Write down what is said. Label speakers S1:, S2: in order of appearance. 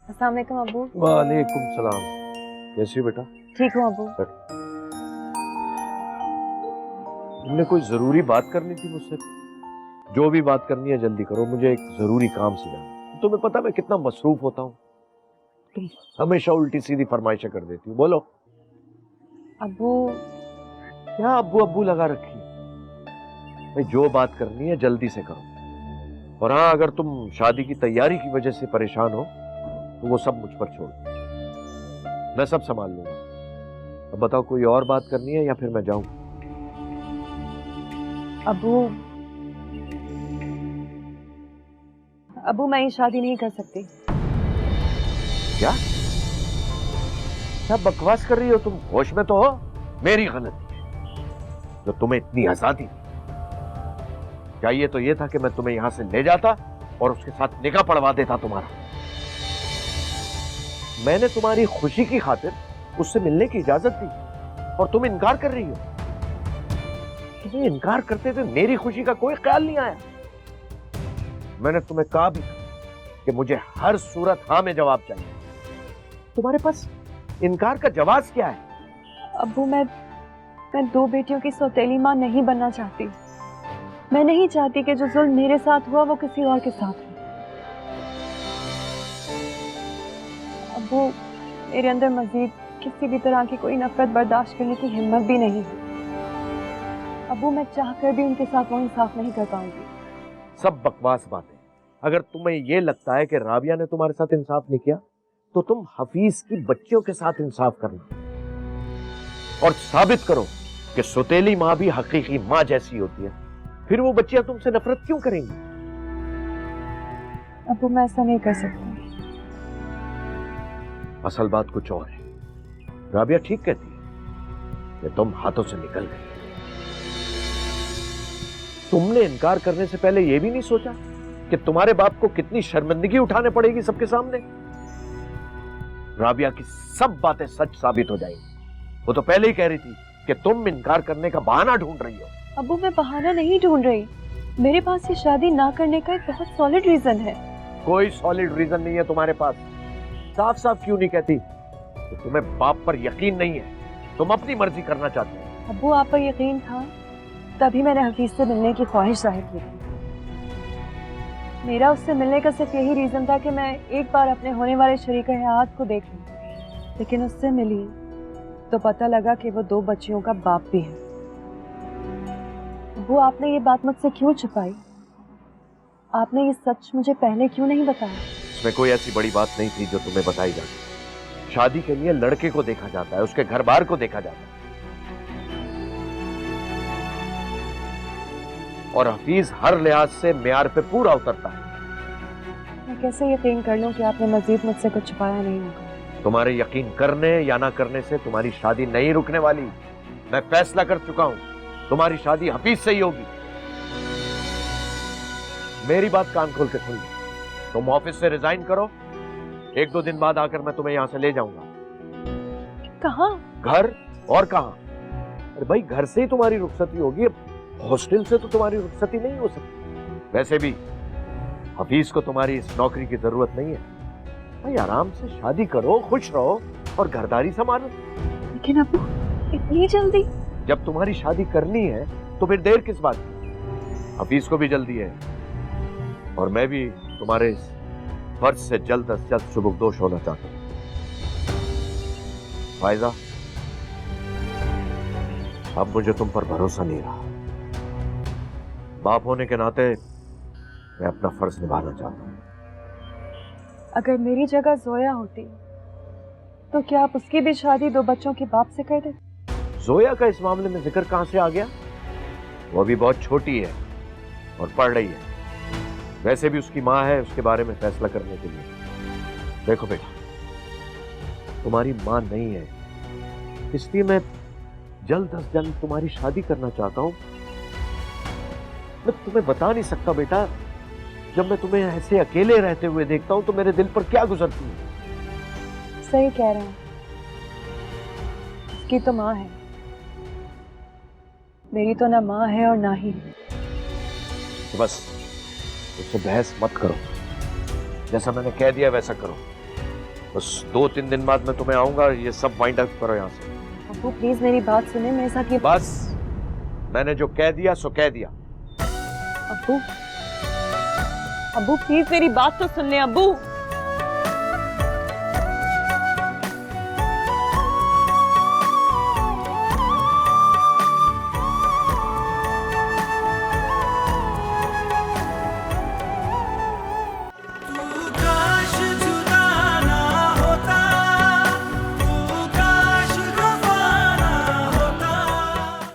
S1: अस्सलाम वालेकुम अब्बू।
S2: वालेकुम सलाम। कैसी हो बेटा?
S1: ठीक हूँ अब्बू।
S2: तुमने कोई जरूरी बात करनी थी मुझसे? जो भी बात करनी है जल्दी करो, मुझे एक जरूरी काम से जाना। तुम्हें पता मैं कितना मसरूफ होता हूँ। तुम हमेशा उल्टी सीधी फरमाइशें कर देती हो। बोलो।
S1: अब्बू
S2: क्या अब्बू अब्बू लगा रखी है? भाई जो बात करनी है जल्दी से करो। और हाँ, अगर तुम शादी की तैयारी की वजह से परेशान हो तो वो सब मुझ पर छोड़ दो, मैं सब संभाल लूंगा। अब बताओ, कोई और बात करनी है या फिर मैं जाऊं?
S1: अब्बू अब्बू मैं ये शादी नहीं कर सकती।
S2: क्या क्या बकवास कर रही हो तुम? होश में तो हो? मेरी गलती है जो तुम्हें इतनी आजादी दी। चाहिए तो ये था कि मैं तुम्हें यहां से ले जाता और उसके साथ निकाह पढ़वा देता तुम्हारा। मैंने तुम्हारी खुशी की खातिर उससे मिलने की इजाजत दी और तुम इनकार कर रही हो। तुम्हें इनकार करते थे मेरी खुशी का कोई ख्याल नहीं आया। मैंने तुम्हें कहा भी था कि मुझे हर सूरत हाँ में जवाब चाहिए। तुम्हारे पास इनकार का जवाब क्या है?
S1: अब्बू मैं 2 बेटियों की सौतेली माँ नहीं बनना चाहती। मैं नहीं चाहती कि जो जुल्म मेरे साथ हुआ वो किसी और के साथ हो। अब्बू मेरे अंदर मजीद किसी भी तरह की कोई नफरत बर्दाश्त करने की हिम्मत भी नहीं है। अब्बू मैं चाहकर भी उनके साथ वो इंसाफ नहीं कर पाऊंगी।
S2: सब बकवास बातें। अगर तुम्हें यह लगता है कि राबिया ने तुम्हारे साथ इंसाफ नहीं किया तो तुम हफीज की बच्चियों के साथ इंसाफ करना और साबित करो कि सौतेली माँ भी हकीकी माँ जैसी होती है। फिर वो बच्चियां तुमसे नफरत क्यों करेंगी?
S1: अब्बू मैं ऐसा नहीं कर सकती।
S2: असल बात कुछ और है। राबिया ठीक कहती है कि तुम हाथों से निकल गए। तुमने इनकार करने से पहले यह भी नहीं सोचा कि तुम्हारे बाप को कितनी शर्मिंदगी उठाने पड़ेगी सबके सामने। राबिया की सब बातें सच साबित हो जाएंगी। वो तो पहले ही कह रही थी कि तुम इनकार करने का बहाना ढूंढ रही हो।
S1: अब्बू मैं बहाना नहीं ढूंढ रही। मेरे पास ये शादी ना करने का एक बहुत सॉलिड रीजन है।
S2: कोई सॉलिड रीजन नहीं है तुम्हारे पास। साफ साफ क्यों नहीं कहती कि तुम्हें बाप पर यकीन नहीं है, तुम अपनी मर्जी करना चाहते हो?
S1: अब्बू आप पर यकीन था तभी मैंने हफीज से मिलने की ख्वाहिश जाहिर की थी। मेरा उससे मिलने का सिर्फ यही रीजन था कि मैं एक बार अपने होने वाले शरीके हयात को देख लूं। लेकिन उससे मिली तो पता लगा कि वो 2 बच्चियों का बाप भी है। वो आपने ये बात मुझसे क्यों छुपाई? आपने ये सच मुझे पहले क्यों नहीं बताया?
S2: इसमें कोई ऐसी बड़ी बात नहीं थी जो तुम्हें बताई जाती। शादी के लिए लड़के को देखा जाता है, उसके घर बार को देखा जाता है। और हफीज हर लिहाज से मेयार पे पूरा उतरता है।
S1: मैं कैसे यकीन कर लूं कि आपने मजीद मुझसे कुछ छुपाया नहीं होगा?
S2: तुम्हारे यकीन करने या ना करने से तुम्हारी शादी नहीं रुकने वाली। मैं फैसला कर चुका हूं, तुम्हारी शादी हफीज से ही होगी। मेरी बात कान खोल के सुन लो। तुम ऑफिस से रिजाइन करो, 1-2 दिन बाद आकर मैं तुम्हें यहां से ले जाऊंगा।
S1: कहाँ?
S2: घर और कहां? अरे भाई, घर से ही तुम्हारी रुखसती होगी। हॉस्टल से तो तुम्हारी रुखसती नहीं हो सकती। वैसे भी हफीज को तुम्हारी इस नौकरी की जरूरत नहीं है। भाई आराम से शादी करो, खुश रहो और घरदारी संभालो।
S1: लेकिन अब्बू इतनी जल्दी?
S2: जब तुम्हारी शादी करनी है तो फिर देर किस बात की? हफीज को भी जल्दी है और मैं भी तुम्हारे इस फर्ज से जल्द अज जल्द सुबुकदोश होना चाहता हूं। फायजा, अब मुझे तुम पर भरोसा नहीं रहा। बाप होने के नाते मैं अपना फर्ज निभाना चाहता हूं।
S1: अगर मेरी जगह जोया होती तो क्या आप उसकी भी शादी 2 बच्चों के बाप से कर देते?
S2: जोया का इस मामले में जिक्र कहां से आ गया? वो अभी बहुत छोटी है और पढ़ रही है। वैसे भी उसकी मां है उसके बारे में फैसला करने के लिए। देखो बेटा, तुम्हारी मां नहीं है, इसलिए मैं जल्द अज जल्द तुम्हारी शादी करना चाहता हूं। मैं तुम्हें बता नहीं सकता बेटा, जब मैं तुम्हें ऐसे अकेले रहते हुए देखता हूं तो मेरे दिल पर क्या गुजरती है।
S1: सही कह रहे हैं, उसकी तो माँ है, मेरी तो ना माँ है और ना ही।
S2: तो बस उससे बहस मत करो। जैसा मैंने कह दिया वैसा करो। बस 2-3 दिन बाद मैं तुम्हें आऊंगा, ये सब वाइंड अप करो यहाँ से।
S1: अब्बू प्लीज मेरी बात सुने, मेरे साथ ये
S2: बस, मैंने जो कह दिया सो कह दिया।
S1: अब्बू, अब्बू प्लीज मेरी बात तो सुन ले अब्बू।